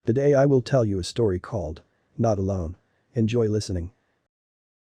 Today I will tell you a story called Not Alone. Enjoy listening.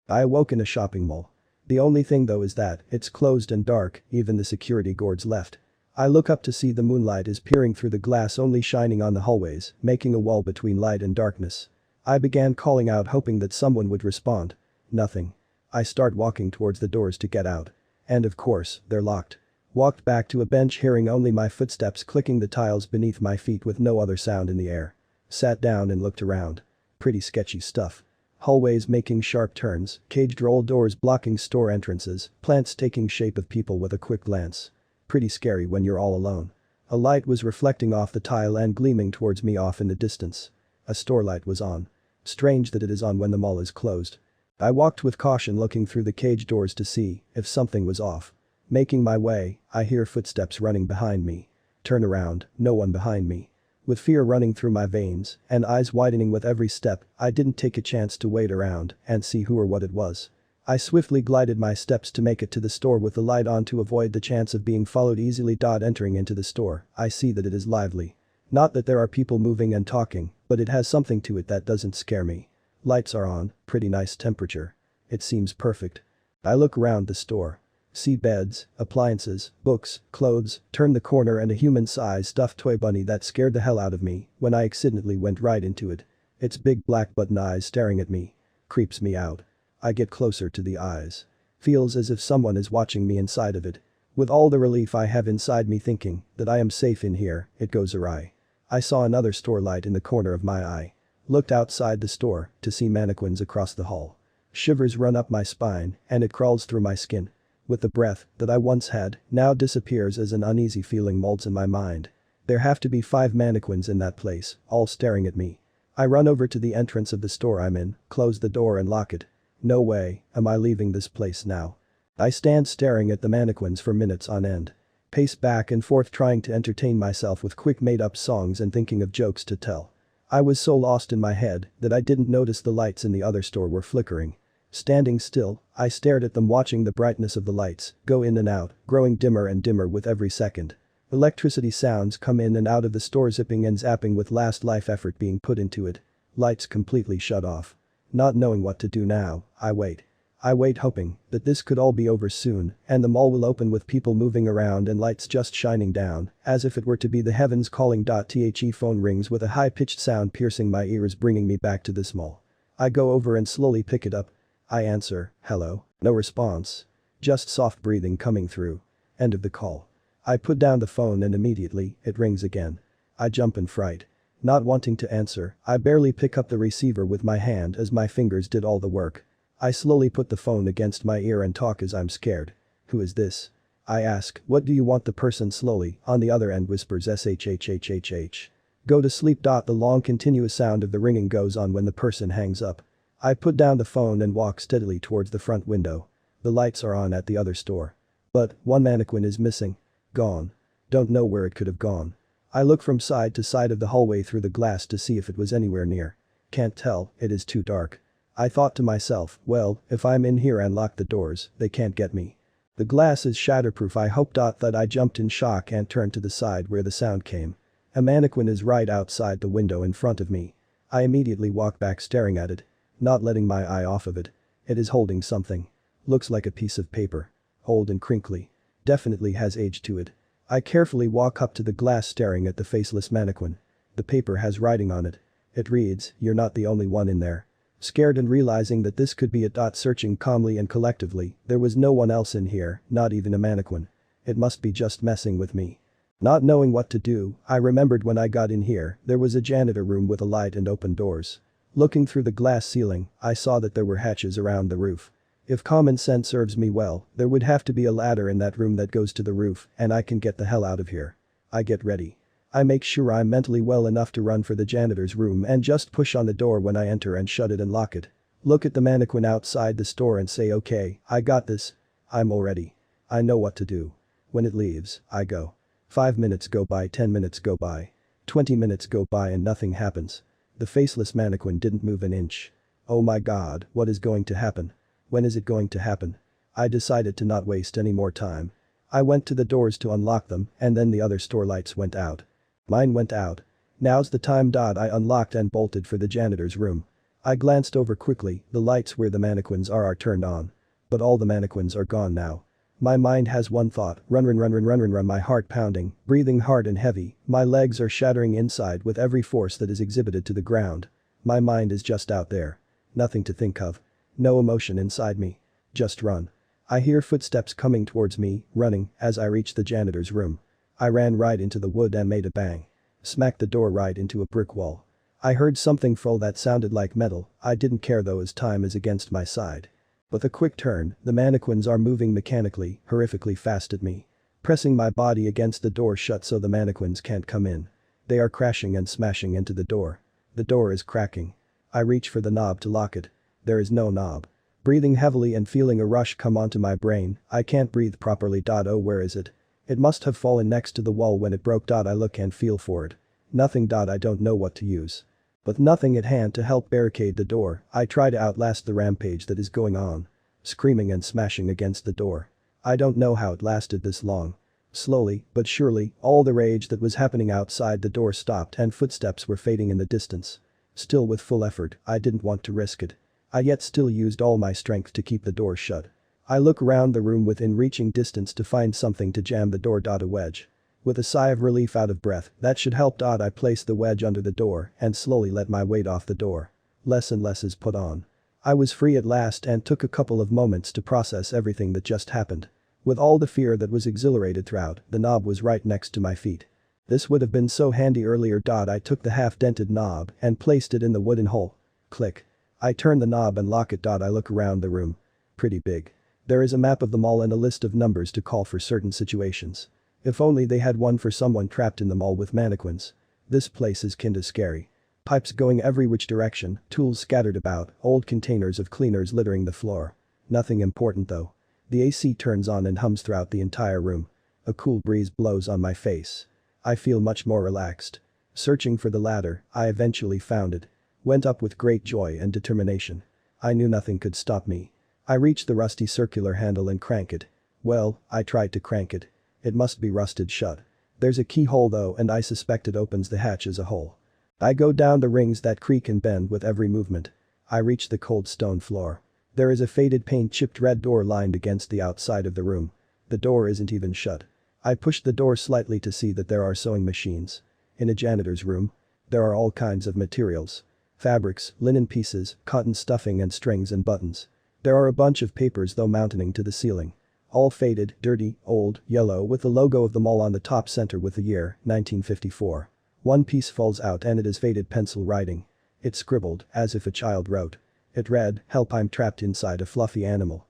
I awoke in a shopping mall. The only thing though is that it's closed and dark, even the security guards left. I look up to see the moonlight is peering through the glass only shining on the hallways, making a wall between light and darkness. I began calling out hoping that someone would respond. Nothing. I start walking towards the doors to get out. And of course, they're locked. Walked back to a bench hearing only my footsteps clicking the tiles beneath my feet with no other sound in the air. Sat down and looked around. Pretty sketchy stuff. Hallways making sharp turns, caged roll doors blocking store entrances, plants taking shape of people with a quick glance. Pretty scary when you're all alone. A light was reflecting off the tile and gleaming towards me off in the distance. A store light was on. Strange that it is on when the mall is closed. I walked with caution looking through the cage doors to see if something was off. Making my way, I hear footsteps running behind me. Turn around, no one behind me. With fear running through my veins and eyes widening with every step, I didn't take a chance to wait around and see who or what it was. I swiftly glided my steps to make it to the store with the light on to avoid the chance of being followed easily. Entering into the store, I see that it is lively. Not that there are people moving and talking, but it has something to it that doesn't scare me. Lights are on, pretty nice temperature. It seems perfect. I look around the store. See beds, appliances, books, clothes, turn the corner and a human-sized stuffed toy bunny that scared the hell out of me when I accidentally went right into it. Its big black button eyes staring at me. Creeps me out. I get closer to the eyes. Feels as if someone is watching me inside of it. With all the relief I have inside me thinking that I am safe in here, it goes awry. I saw another store light in the corner of my eye. Looked outside the store to see mannequins across the hall. Shivers run up my spine and it crawls through my skin. With the breath that I once had, now disappears as an uneasy feeling molds in my mind. There have to be 5 mannequins in that place, all staring at me. I run over to the entrance of the store I'm in, close the door and lock it. No way am I leaving this place now. I stand staring at the mannequins for minutes on end. Pace back and forth trying to entertain myself with quick made-up songs and thinking of jokes to tell. I was so lost in my head that I didn't notice the lights in the other store were flickering. Standing still, I stared at them watching the brightness of the lights go in and out, growing dimmer and dimmer with every second. Electricity sounds come in and out of the store zipping and zapping with last life effort being put into it. Lights completely shut off. Not knowing what to do now, I wait. I wait hoping that this could all be over soon and the mall will open with people moving around and lights just shining down, as if it were to be the heavens calling. The phone rings with a high-pitched sound piercing my ears bringing me back to this mall. I go over and slowly pick it up. I answer, hello, no response. Just soft breathing coming through. End of the call. I put down the phone and immediately, it rings again. I jump in fright. Not wanting to answer, I barely pick up the receiver with my hand as my fingers did all the work. I slowly put the phone against my ear and talk as I'm scared. Who is this? I ask, what do you want? The person slowly, on the other end whispers shhhhh. Go to sleep. The long continuous sound of the ringing goes on when the person hangs up. I put down the phone and walk steadily towards the front window. The lights are on at the other store. But, one mannequin is missing. Gone. Don't know where it could have gone. I look from side to side of the hallway through the glass to see if it was anywhere near. Can't tell, it is too dark. I thought to myself, well, if I'm in here and lock the doors, they can't get me. The glass is shatterproof. I hope. That I jumped in shock and turned to the side where the sound came. A mannequin is right outside the window in front of me. I immediately walk back staring at it. Not letting my eye off of it. It is holding something. Looks like a piece of paper. Old and crinkly. Definitely has age to it. I carefully walk up to the glass staring at the faceless mannequin. The paper has writing on it. It reads, you're not the only one in there. Scared and realizing that this could be it. Searching calmly and collectively, there was no one else in here, not even a mannequin. It must be just messing with me. Not knowing what to do, I remembered when I got in here, there was a janitor room with a light and open doors. Looking through the glass ceiling, I saw that there were hatches around the roof. If common sense serves me well, there would have to be a ladder in that room that goes to the roof and I can get the hell out of here. I get ready. I make sure I'm mentally well enough to run for the janitor's room and just push on the door when I enter and shut it and lock it. Look at the mannequin outside the store and say okay, I got this. I'm all ready. I know what to do. When it leaves, I go. 5 minutes go by, 10 minutes go by. 20 minutes go by and nothing happens. The faceless mannequin didn't move an inch. Oh my god, what is going to happen? When is it going to happen? I decided to not waste any more time. I went to the doors to unlock them and then the other store lights went out. Mine went out. Now's the time. I unlocked and bolted for the janitor's room. I glanced over quickly, the lights where the mannequins are turned on. But all the mannequins are gone now. My mind has one thought, run, my heart pounding, breathing hard and heavy, my legs are shattering inside with every force that is exhibited to the ground. My mind is just out there. Nothing to think of. No emotion inside me. Just run. I hear footsteps coming towards me, running, as I reach the janitor's room. I ran right into the wood and made a bang. Smacked the door right into a brick wall. I heard something fall that sounded like metal, I didn't care though as time is against my side. With a quick turn, the mannequins are moving mechanically, horrifically fast at me. Pressing my body against the door shut so the mannequins can't come in. They are crashing and smashing into the door. The door is cracking. I reach for the knob to lock it. There is no knob. Breathing heavily and feeling a rush come onto my brain, I can't breathe properly. Oh, where is it? It must have fallen next to the wall when it broke. I look and feel for it. Nothing. I don't know what to use. With nothing at hand to help barricade the door, I try to outlast the rampage that is going on. Screaming and smashing against the door. I don't know how it lasted this long. Slowly, but surely, all the rage that was happening outside the door stopped and footsteps were fading in the distance. Still with full effort, I didn't want to risk it. I yet still used all my strength to keep the door shut. I look around the room within reaching distance to find something to jam the door. A wedge. With a sigh of relief, out of breath, that should help. I place the wedge under the door and slowly let my weight off the door. Less and less is put on. I was free at last and took a couple of moments to process everything that just happened. With all the fear that was exhilarated throughout, the knob was right next to my feet. This would have been so handy earlier. I took the half-dented knob and placed it in the wooden hole. Click. I turn the knob and lock it. I look around the room. Pretty big. There is a map of the mall and a list of numbers to call for certain situations. If only they had one for someone trapped in the mall with mannequins. This place is kinda scary. Pipes going every which direction, tools scattered about, old containers of cleaners littering the floor. Nothing important though. The AC turns on and hums throughout the entire room. A cool breeze blows on my face. I feel much more relaxed. Searching for the ladder, I eventually found it. Went up with great joy and determination. I knew nothing could stop me. I reached the rusty circular handle and crank it. Well, I tried to crank it. It must be rusted shut. There's a keyhole though and I suspect it opens the hatch as a whole. I go down the rings that creak and bend with every movement. I reach the cold stone floor. There is a faded paint-chipped red door lined against the outside of the room. The door isn't even shut. I push the door slightly to see that there are sewing machines. In a janitor's room. There are all kinds of materials. Fabrics, linen pieces, cotton stuffing and strings and buttons. There are a bunch of papers though mounting to the ceiling. All faded, dirty, old, yellow with the logo of the mall on the top center with the year, 1954. One piece falls out and it is faded pencil writing. It's scribbled, as if a child wrote. It read, "Help, I'm trapped inside a fluffy animal."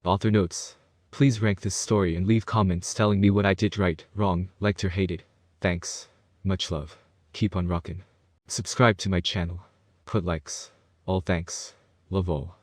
Author notes. Please rank this story and leave comments telling me what I did right, wrong, liked or hated. Thanks. Much love. Keep on rockin'. Subscribe to my channel. Put likes. All thanks. Love all.